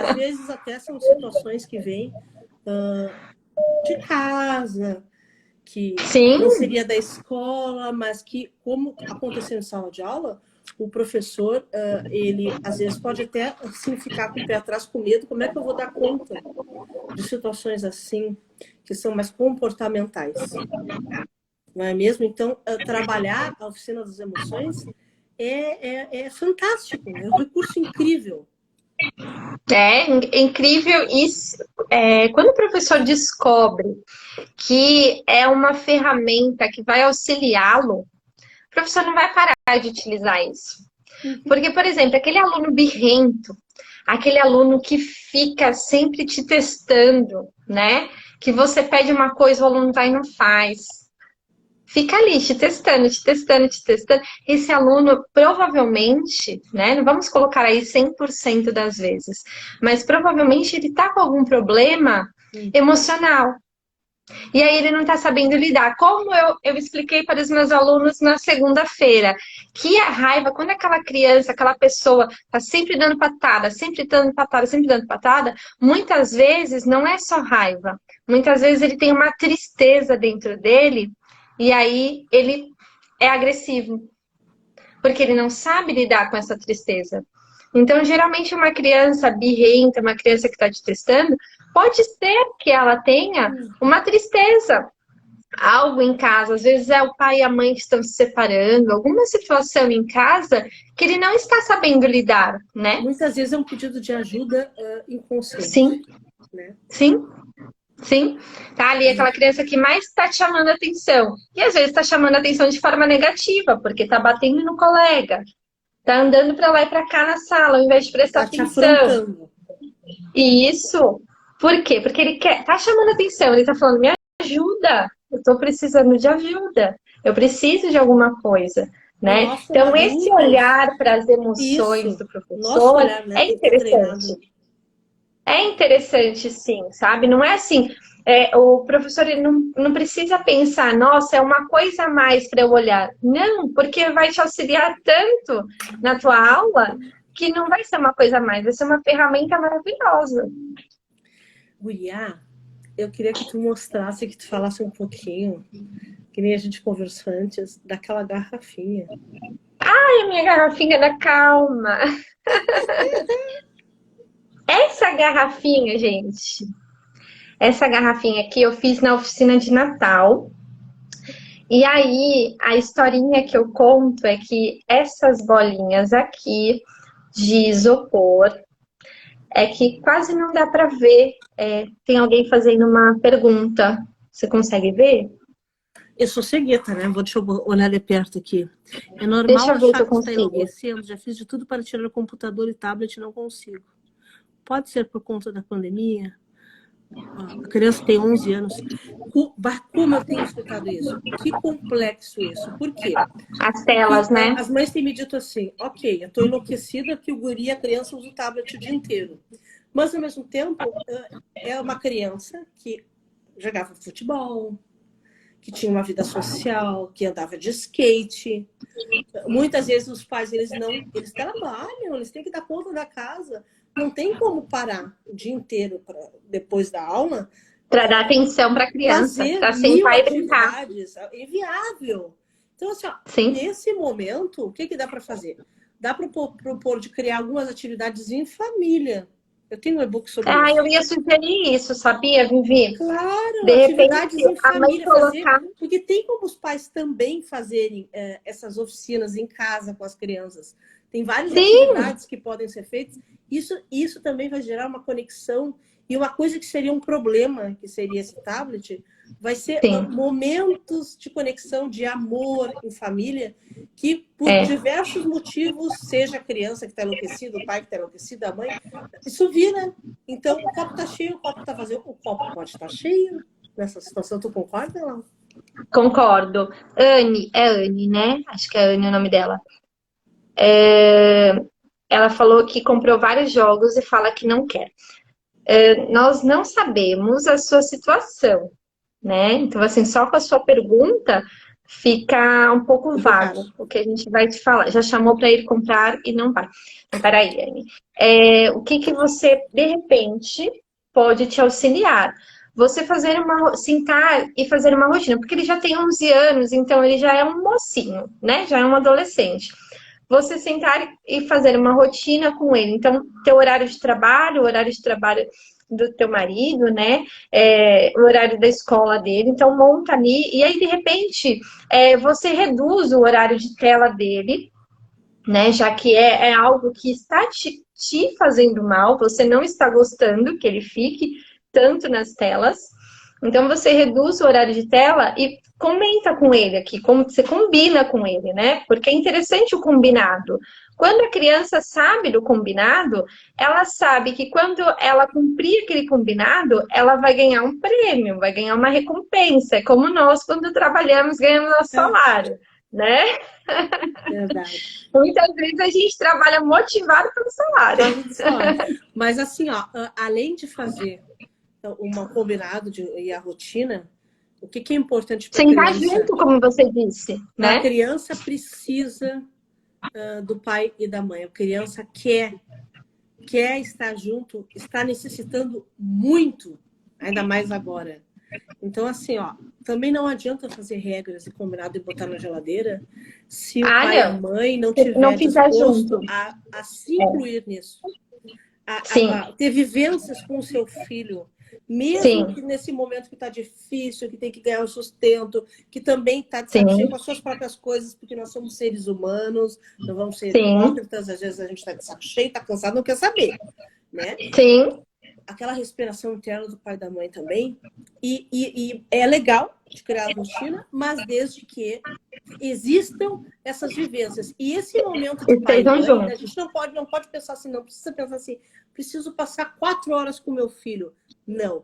Às vezes até são situações que vêm de casa, que não Sim, seria da escola, mas que, como aconteceu em sala de aula, o professor, ele às vezes pode até assim, ficar com o pé atrás com medo, como é que eu vou dar conta de situações assim, que são mais comportamentais, não é mesmo? Então, trabalhar a oficina das emoções é fantástico, é um recurso incrível. incrível isso. quando o professor descobre que é uma ferramenta que vai auxiliá-lo, o professor não vai parar de utilizar isso. Porque, por exemplo, aquele aluno birrento, aquele aluno que fica sempre te testando, né? Que você pede uma coisa, o aluno vai e não faz. Fica ali te testando, te testando, te testando. Esse aluno provavelmente, né? Não vamos colocar aí 100% das vezes, mas provavelmente ele tá com algum problema emocional. E aí ele não está sabendo lidar. Como eu expliquei para os meus alunos na segunda-feira, que a raiva, quando aquela criança, aquela pessoa está sempre dando patada, sempre dando patada, sempre dando patada, muitas vezes não é só raiva. Muitas vezes ele tem uma tristeza dentro dele e aí ele é agressivo. Porque ele não sabe lidar com essa tristeza. Então, geralmente, uma criança birrenta, uma criança que está te testando, pode ser que ela tenha uma tristeza, algo em casa. Às vezes é o pai e a mãe que estão se separando, alguma situação em casa que ele não está sabendo lidar, né? Muitas vezes é um pedido de ajuda inconsciente. Sim, né? sim. Sim, tá ali aquela criança que mais está te chamando a atenção. E às vezes está chamando a atenção de forma negativa, porque está batendo no colega, tá andando para lá e para cá na sala, ao invés de prestar Tá te atenção. afrontando. E isso, por quê? Porque ele tá chamando atenção, ele tá falando, me ajuda, eu tô precisando de ajuda, eu preciso de alguma coisa, né? Nós, como Então, esse adultos, olhar para as emoções isso, do nosso professor olhar, né, é tem que ser treinado. interessante. É interessante, sim, sabe? Não é assim, o professor ele não precisa pensar, nossa, é uma coisa a mais para eu olhar. Não, porque vai te auxiliar tanto na tua aula que não vai ser uma coisa a mais, vai ser uma ferramenta maravilhosa. Guiá, eu queria que tu mostrasse, que tu falasse um pouquinho, que nem a gente conversou antes, daquela garrafinha. Ai, a minha garrafinha da calma. Essa garrafinha, gente, essa garrafinha aqui eu fiz na oficina de Natal. E aí, a historinha que eu conto é que essas bolinhas aqui de isopor é que quase não dá para ver. Tem alguém fazendo uma pergunta. Você consegue ver? Eu sou cegueta, né? Deixa eu olhar de perto aqui. É normal Deixa eu ver se achar eu que está consigo. enlouquecendo. Já fiz de tudo para tirar o computador e tablet e não consigo. Pode ser por conta da pandemia. A criança tem 11 anos. Como eu tenho escutado isso? Que complexo isso. Por quê? As Porque telas, né? as mães têm me dito assim, ok, eu estou enlouquecida que o guri, a criança, usa o tablet o dia inteiro. Mas, ao mesmo tempo, é uma criança que jogava futebol, que tinha uma vida social, que andava de skate. Muitas vezes os pais, eles trabalham, eles têm que dar conta da casa. Não tem como parar o dia inteiro depois da aula Para dar atenção para a criança, fazer para mil sentar e brincar. atividades. É inviável. Então, assim, ó, Sim. nesse momento, o que dá para fazer? Dá para propor de criar algumas atividades em família. Eu tenho um e-book sobre isso. Eu ia sugerir isso, sabia, Vivi? Claro, De atividades repente, em a mãe família, colocar... porque tem como os pais também fazerem essas oficinas em casa com as crianças. Tem várias atividades que podem ser feitas. Isso também vai gerar uma conexão. E uma coisa que seria um problema, que seria esse tablet, vai ser momentos de conexão, de amor em família, que por diversos motivos, seja a criança que está enlouquecida, o pai que está enlouquecido, a mãe, isso vira. Então, o copo está cheio, o copo está vazio, o copo pode estar cheio. Nessa situação, tu concorda, não? Concordo. Anne, né? Acho que é Anne o nome dela. Ela falou que comprou vários jogos e fala que não quer. Nós não sabemos a sua situação, né? Então, assim, só com a sua pergunta fica um pouco vago o que a gente vai te falar. Já chamou para ir comprar e não vai. Então, peraí, Anne. O que você, de repente, pode te auxiliar? Você sentar e fazer uma rotina, porque ele já tem 11 anos, então ele já é um mocinho, né? Já é um adolescente. Você sentar e fazer uma rotina com ele. Então, teu horário de trabalho, o horário de trabalho do teu marido, né? O horário da escola dele. Então, monta ali. E aí, de repente, você reduz o horário de tela dele, né? Já que é algo que está te fazendo mal, você não está gostando que ele fique tanto nas telas. Então, você reduz o horário de tela e comenta com ele aqui, como você combina com ele, né? Porque é interessante o combinado. Quando a criança sabe do combinado, ela sabe que quando ela cumprir aquele combinado, ela vai ganhar um prêmio, vai ganhar uma recompensa. É como nós, quando trabalhamos, ganhamos nosso salário, né? Verdade. Muitas vezes a gente trabalha motivado pelo salário. Mas assim, ó, além de fazer um combinado e a rotina, o que é importante para a Sentar criança? junto, como você disse, né? A criança precisa do pai e da mãe. A criança quer estar junto, está necessitando muito, ainda mais agora. Então, assim, ó, também não adianta fazer regras e combinado e botar na geladeira se o pai e a mãe não tiver disposto a se incluir nisso. A ter vivências com o seu filho, mesmo que nesse momento que está difícil, que tem que ganhar o sustento, que também está de saco cheio com as suas próprias coisas, porque nós somos seres humanos, não vamos ser hipócritas, às vezes a gente está de saco cheio, está cansado, não quer saber, né? Sim. Aquela respiração interna do pai e da mãe também, e é legal de criar a rotina, mas desde que existam essas vivências. E esse momento de pai e mãe, a gente não pode pensar assim, não precisa pensar assim, preciso passar 4 horas com meu filho. Não.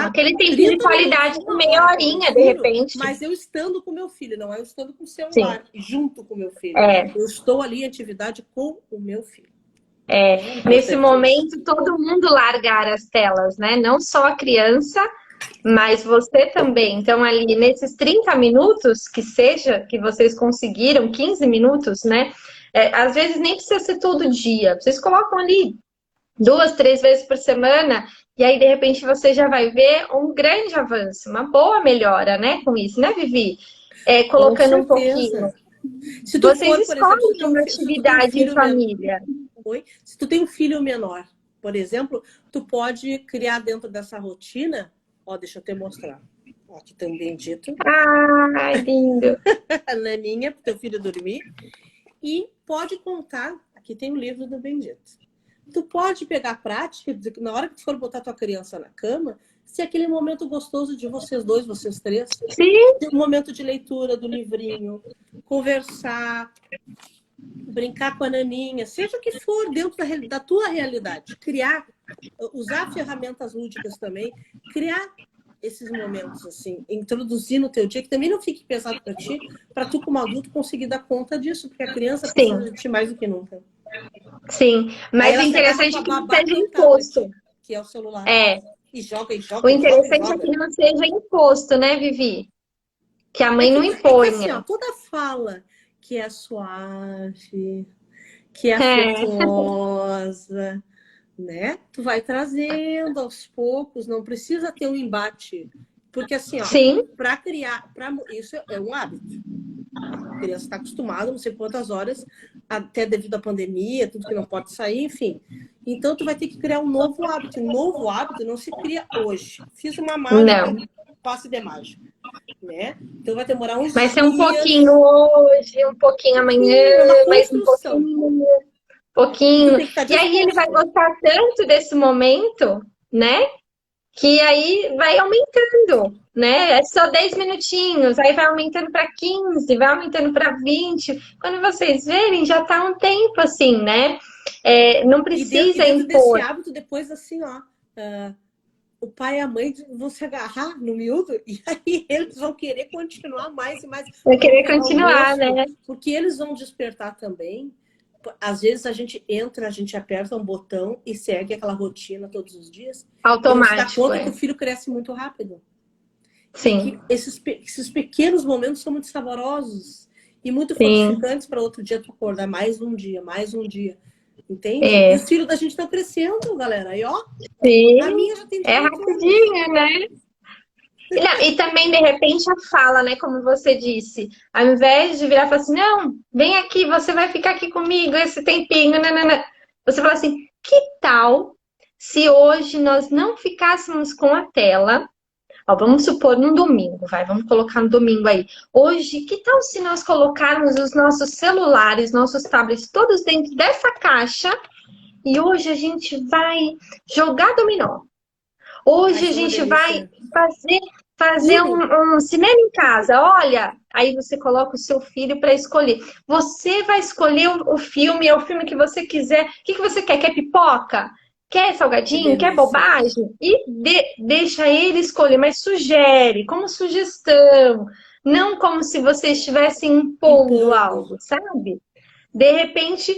Aquele tempinho de qualidade com meia horinha, de repente. Mas eu estando com meu filho, não é eu estando com o celular, junto com o meu filho. Eu estou ali em atividade com o meu filho. Nesse momento, todo mundo largar as telas, né? Não só a criança, mas você também. Então, ali, nesses 30 minutos, que vocês conseguiram, 15 minutos, né? Às vezes nem precisa ser todo dia. Vocês colocam ali 2, 3 vezes por semana, e aí, de repente, você já vai ver um grande avanço, uma boa melhora, né? Com isso, né, Vivi? Colocando um pouquinho. Se tu vocês escolhem uma atividade em família. Se tu tem um filho menor, por exemplo, tu pode criar dentro dessa rotina. Ó, deixa eu te mostrar. Ó, aqui tem um bendito. Ai, lindo. A naninha para teu filho dormir. E pode contar. Aqui tem o livro do bendito. Tu pode pegar a prática, na hora que tu for botar tua criança na cama, se é aquele momento gostoso de vocês dois, vocês três. Sim. Um momento de leitura do livrinho, conversar, brincar com a naninha, seja o que for dentro da tua realidade. Criar, usar ferramentas lúdicas também, criar esses momentos, assim, introduzir no teu dia, que também não fique pesado para tu como adulto conseguir dar conta disso, porque a criança precisa de ti mais do que nunca. Sim, mas o interessante é que não seja imposto. Que é o celular. E joga. O interessante é que não seja imposto, né, Vivi? Que a mãe não imponha. Assim, ó, toda fala que é suave, que é afetuosa, né? Tu vai trazendo aos poucos, não precisa ter um embate. Porque assim, ó, para criar, isso é um hábito. A criança está acostumada, não sei quantas horas, até devido à pandemia, tudo que não pode sair, enfim. Então, tu vai ter que criar um novo hábito. Um novo hábito não se cria hoje. Fiz uma mágica, passe de mágica. Né? Então, vai demorar uns dias. Vai ser um pouquinho hoje, um pouquinho amanhã, mais um pouquinho. E aí ele vai gostar tanto desse momento, né? Que aí vai aumentando, né? É só 10 minutinhos, aí vai aumentando para 15, vai aumentando para 20. Quando vocês verem, já tá um tempo assim, né? Não precisa impor. Desse hábito, depois assim, ó, o pai e a mãe vão se agarrar no miúdo e aí eles vão querer continuar mais e mais. Vão querer continuar, né? Porque eles vão despertar também. Às vezes a gente entra, a gente aperta um botão e segue aquela rotina todos os dias. Automático. Dá conta que o filho cresce muito rápido. Sim. Esses pequenos momentos são muito saborosos e muito fortificantes para outro dia tu acordar mais um dia. Entende? E os filhos da gente estão crescendo, galera. Aí, ó. A minha já tem 30 rapidinho, né? E também, de repente, a fala, né? Como você disse, ao invés de virar e falar assim, não, vem aqui, você vai ficar aqui comigo esse tempinho, nanana. Você fala assim, que tal se hoje nós não ficássemos com a tela? Ó, vamos supor no domingo, vamos colocar no domingo aí. Hoje, que tal se nós colocarmos os nossos celulares, nossos tablets, todos dentro dessa caixa e hoje a gente vai jogar dominó? Vai Hoje a ser uma gente vai delícia. fazer Tudo. um cinema em casa. Olha, aí você coloca o seu filho para escolher. Você vai escolher o filme, é o filme que você quiser. O que que você quer? Quer pipoca? Quer Que salgadinho? Quer delícia. bobagem? E deixa ele escolher, mas sugere, como sugestão. Não como se você estivesse impondo Impondo. algo, sabe? De repente,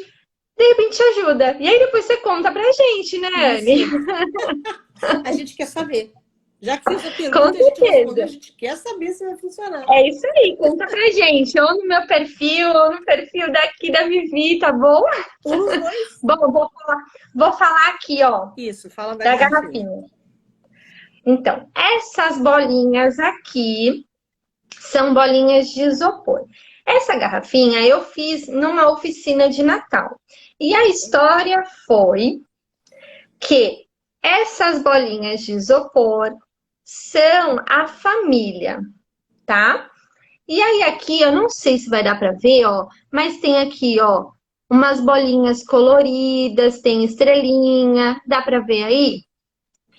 de repente ajuda. E aí depois você conta pra gente, né, Anne? Isso. A gente quer saber. Já que fez a Com pergunta, a gente respondeu, a certeza. gente quer saber se vai funcionar. É isso aí, conta pra gente, ou no meu perfil, ou no perfil daqui da Vivi, tá bom? Ou nos dois. Bom, vou falar aqui, ó, Isso, fala da da garrafinha. garrafinha. Então, essas bolinhas aqui são bolinhas de isopor. Essa garrafinha eu fiz numa oficina de Natal. E a história foi que essas bolinhas de isopor são a família, tá? E aí aqui, eu não sei se vai dar para ver, ó, mas tem aqui, ó, umas bolinhas coloridas, tem estrelinha, dá para ver aí?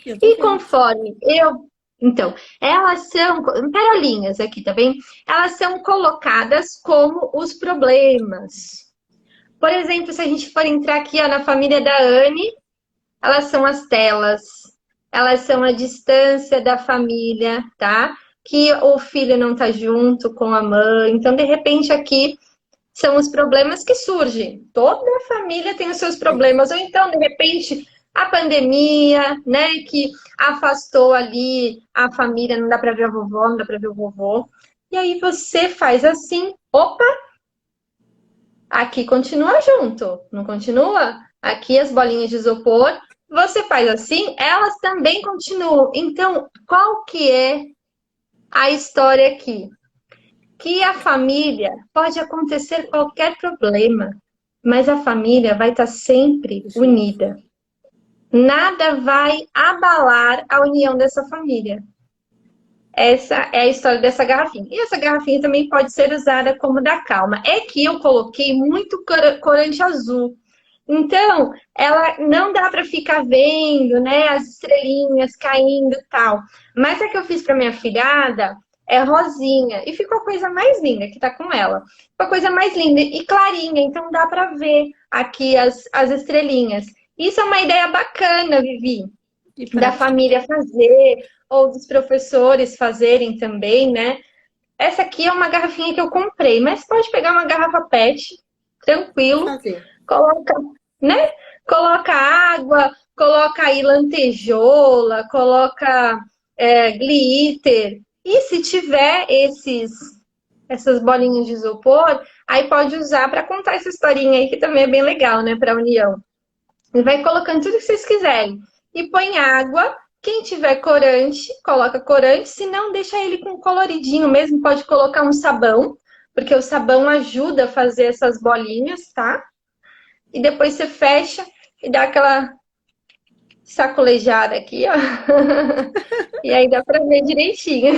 Eu tô E vendo. conforme eu, então, elas são perolinhas aqui, tá bem? Elas são colocadas como os problemas. Por exemplo, se a gente for entrar aqui, ó, na família da Anne, elas são as telas, elas são a distância da família, tá? Que o filho não tá junto com a mãe. Então, de repente, aqui são os problemas que surgem. Toda a família tem os seus Sim. problemas. Ou então, de repente, a pandemia, né? Que afastou ali a família, não dá para ver a vovó, não dá para ver o vovô. E aí você faz assim, opa, aqui continua junto, não continua? Aqui as bolinhas de isopor, você faz assim, elas também continuam. Então, qual que é a história aqui? Que a família pode acontecer qualquer problema, mas a família vai estar sempre Junto. unida. Nada vai abalar a união dessa família. Essa é a história dessa garrafinha. E essa garrafinha também pode ser usada como da calma. É que eu coloquei muito corante azul. Então, ela não dá para ficar vendo, né, as estrelinhas caindo e tal. Mas a que eu fiz para minha filhada é rosinha e ficou a coisa mais linda que tá com ela. Ficou a coisa mais linda e clarinha, então dá para ver aqui as estrelinhas. Isso é uma ideia bacana, Vivi, E da prática. família fazer ou dos professores fazerem também, né? Essa aqui é uma garrafinha que eu comprei, mas pode pegar uma garrafa PET, E tranquilo, fazer. coloca, né? Coloca água, coloca aí lantejola, coloca glitter. E se tiver essas bolinhas de isopor, aí pode usar para contar essa historinha aí que também é bem legal, né, para a união. E vai colocando tudo que vocês quiserem. E põe água. Quem tiver corante, coloca corante. Se não, deixa ele com coloridinho mesmo. Pode colocar um sabão, porque o sabão ajuda a fazer essas bolinhas, tá? E depois você fecha e dá aquela sacolejada aqui, ó. E aí dá pra ver direitinho.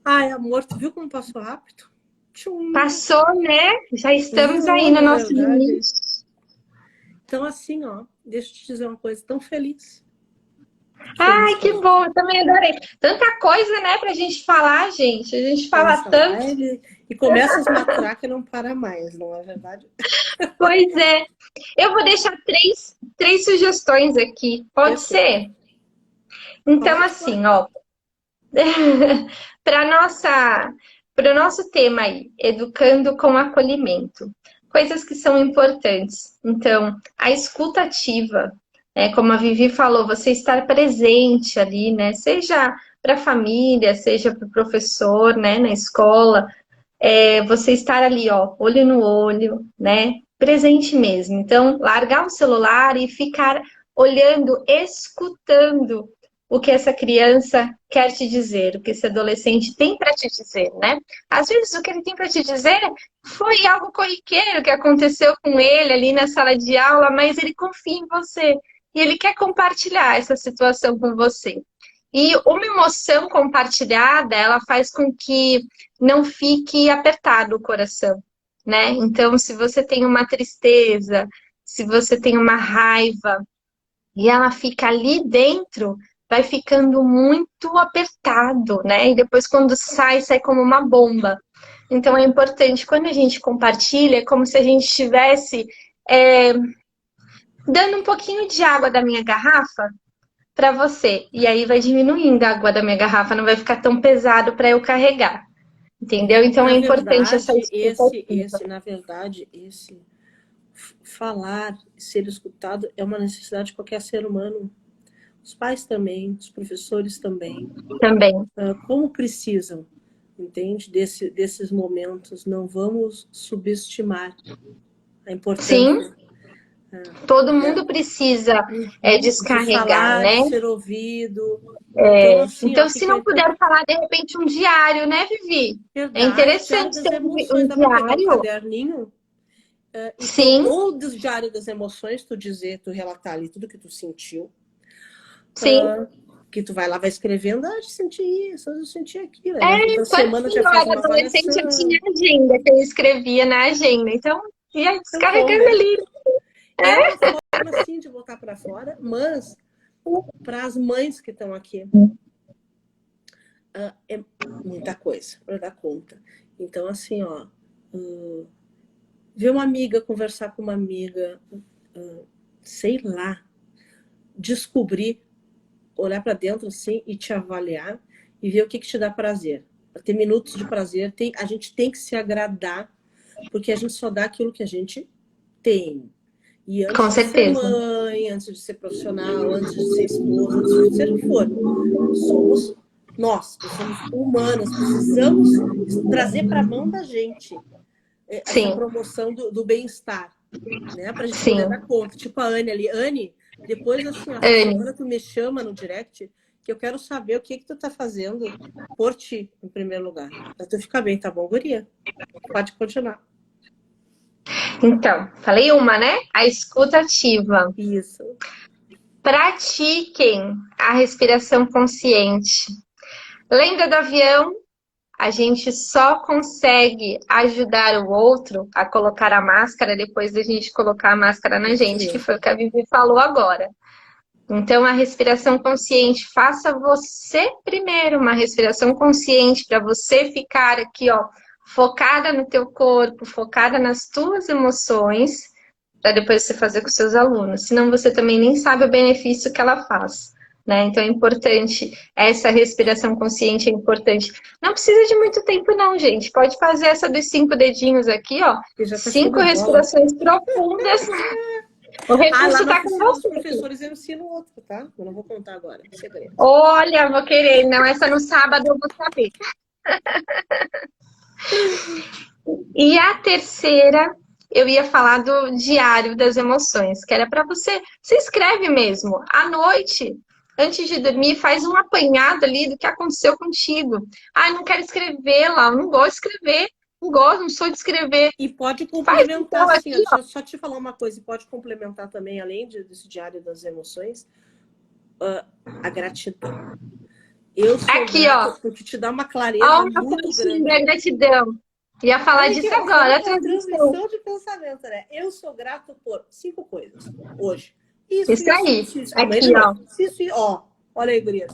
Ai, amor, tu viu como passou rápido? Tchum. Passou, né? Já estamos aí Voou, no na nosso verdade. limite. Então, assim, ó, deixa eu te dizer uma coisa, tão feliz. Feliz Ai, com a que vida. bom, eu também adorei. Tanta coisa, né, pra gente falar, gente. A gente fala Começa a tanto. live e começa as matracas e não para mais, não é verdade? Pois é. Eu vou deixar três sugestões aqui. Pode Perfeito. ser? Então, Pode falar. assim, ó, para nossa, para o nosso tema aí, educando com acolhimento, coisas que são importantes. Então, a escuta ativa, né? Como a Vivi falou, você estar presente ali, né? Seja para a família, seja para o professor, né? Na escola, você estar ali, ó, olho no olho, né? Presente mesmo. Então, largar o celular e ficar olhando, escutando o que essa criança quer te dizer, o que esse adolescente tem para te dizer, né? Às vezes o que ele tem para te dizer foi algo corriqueiro que aconteceu com ele ali na sala de aula, mas ele confia em você e ele quer compartilhar essa situação com você. E uma emoção compartilhada, ela faz com que não fique apertado o coração, né? Então, se você tem uma tristeza, se você tem uma raiva, e ela fica ali dentro, vai ficando muito apertado, né? E depois quando sai, sai como uma bomba. Então é importante, quando a gente compartilha, é como se a gente estivesse dando um pouquinho de água da minha garrafa para você. E aí vai diminuindo a água da minha garrafa, não vai ficar tão pesado para eu carregar. Entendeu? Então é importante essa escuta ativa. Na verdade, esse falar, ser escutado é uma necessidade de qualquer ser humano. Os pais também, os professores também. Também. Como precisam, entende? Desses momentos. Não vamos subestimar a importância. Sim. Todo mundo precisa descarregar, de falar, né? De ser ouvido. Então, assim, então se não puder falar, de repente, um diário, né, Vivi? Verdade, é interessante ter um diário. Um caderninho. Sim. Ou do diário das emoções, tu relatar ali tudo que tu sentiu. Sim. Que tu vai lá, vai escrevendo, eu senti isso, eu senti aquilo. Então semana já faz uma adolescente, eu tinha agenda, que eu escrevia na agenda. Então, ia descarregando ali. É uma forma, assim, de botar para fora, mas para as mães que estão aqui, é muita coisa para dar conta. Então, assim, ó, ver uma amiga, conversar com uma amiga, sei lá, descobrir, olhar para dentro assim e te avaliar e ver o que te dá prazer. Para ter minutos de prazer, a gente tem que se agradar, porque a gente só dá aquilo que a gente tem. E antes com de certeza. ser mãe, antes de ser profissional, antes de ser esposa, antes de ser o que for, somos humanas, precisamos trazer para a mão da gente essa promoção do bem-estar, né? Para a gente poder dar conta. Tipo a Anne ali. Anne, depois assim, essa semana tu me chama no direct, que eu quero saber o que tu tá fazendo por ti, em primeiro lugar. Pra tu ficar bem, tá bom, guria? Pode continuar. Então, falei uma, né? A escuta ativa. Isso. Pratiquem a respiração consciente. Lembra do avião? A gente só consegue ajudar o outro a colocar a máscara depois da gente colocar a máscara na gente, que foi o que a Vivi falou agora. Então, a respiração consciente, faça você primeiro uma respiração consciente para você ficar aqui, ó, focada no teu corpo, focada nas tuas emoções, para depois você fazer com seus alunos. Senão você também nem sabe o benefício que ela faz, né? Então é importante, essa respiração consciente é importante. Não precisa de muito tempo não, gente. Pode fazer essa dos 5 dedinhos aqui, ó. 5 respirações profundas. O recurso tá com você. Os professores eu ensino outro, tá? Eu não vou contar agora, segredo. Olha, vou querer. Não, essa no sábado eu vou saber. E a terceira, eu ia falar do diário das emoções, que era para você escreve mesmo. À noite, antes de dormir, faz um apanhado ali do que aconteceu contigo. Ah, não quero escrever lá, eu não gosto de escrever. Não sou de escrever. E pode complementar, assim, aqui, deixa eu só te falar uma coisa, pode complementar também, além desse diário das emoções, a gratidão. Eu sou aqui, grata, porque te dá uma clareza muito grande. Da gratidão. Ia falar disso agora. A transmissão de pensamento, né? Eu sou grato por 5 coisas hoje. Isso aí. Aqui, ó. Isso, ó. Olha aí, gurias.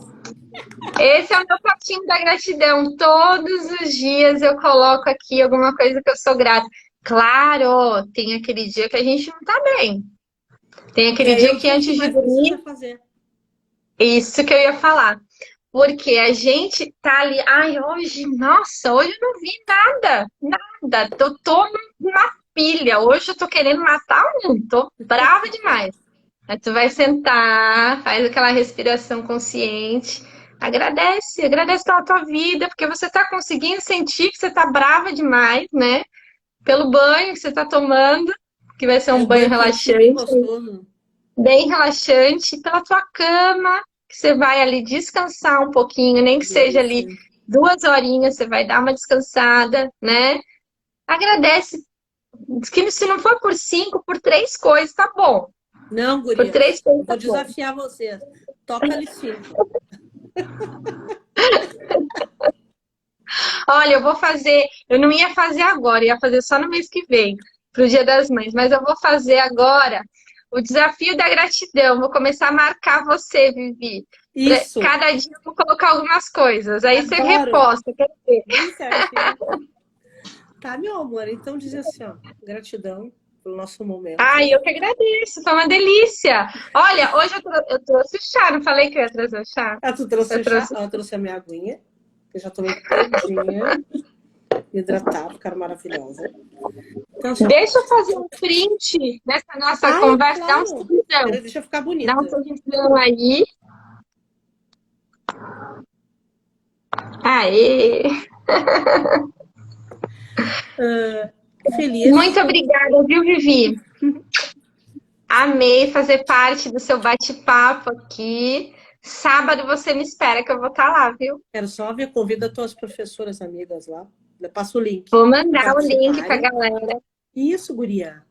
Esse é o meu potinho da gratidão. Todos os dias eu coloco aqui alguma coisa que eu sou grata. Claro, tem aquele dia que a gente não tá bem. Tem aquele dia que antes de dormir... Isso que eu ia falar. Porque a gente tá ali... Ai, hoje eu não vi nada. Eu tô numa pilha. Hoje eu tô querendo matar tô brava demais. Aí tu vai sentar, faz aquela respiração consciente, agradece pela tua vida, porque você tá conseguindo sentir que você tá brava demais, né? Pelo banho que você tá tomando, que vai ser um banho relaxante, bem relaxante, pela tua cama, que você vai ali descansar um pouquinho, nem que seja ali 2 horinhas, você vai dar uma descansada, né? Agradece, que se não for por 5, por 3 coisas, tá bom. Não, guria, por 3 coisas, vou desafiar vocês. Toca ali 5. Olha, eu não ia fazer agora, ia fazer só no mês que vem, pro Dia das Mães, mas eu vou fazer agora O desafio da gratidão. Vou começar a marcar você, Vivi. Isso, Cada dia eu vou colocar algumas coisas. Aí você adoro. reposta, quer dizer. Bem certinho. Tá, meu amor, então diz assim, ó, gratidão pelo nosso momento. Ai, eu que agradeço. Foi uma delícia. Olha, hoje eu trouxe o chá. Não falei que eu ia trazer o chá? Ah, tu trouxe Eu o chá? trouxe. Ah, eu trouxe a minha aguinha. Eu já tomei todinha. Hidratar, ficar maravilhosa. Então, assim, ó. Deixa eu fazer um print dessa nossa Ai, conversa. Dá um claro. sorrisão. Deixa eu ficar Dá um bonita. sorrisão aí. Aê! Feliz. Muito obrigada, viu, Vivi? Amei fazer parte do seu bate-papo aqui. Sábado você me espera que eu vou estar lá, viu? Quero só ver, convida as tuas professoras amigas lá. Eu passo o link Vou para mandar o link pra participarem. galera. Isso, guria.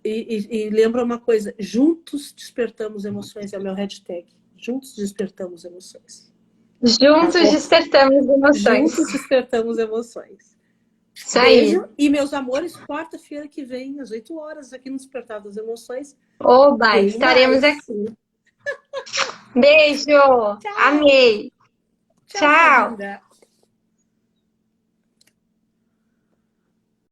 E lembra uma coisa, juntos despertamos emoções, é o meu hashtag. Juntos despertamos emoções. Tá Juntos bom? despertamos emoções. Juntos despertamos emoções. Isso aí. Beijo. E meus amores, quarta-feira que vem, às 8 horas, aqui no Despertar das Emoções. Oba, Tem estaremos mais. aqui. Beijo. Tchau. Amei. Tchau, sua Tchau. linda.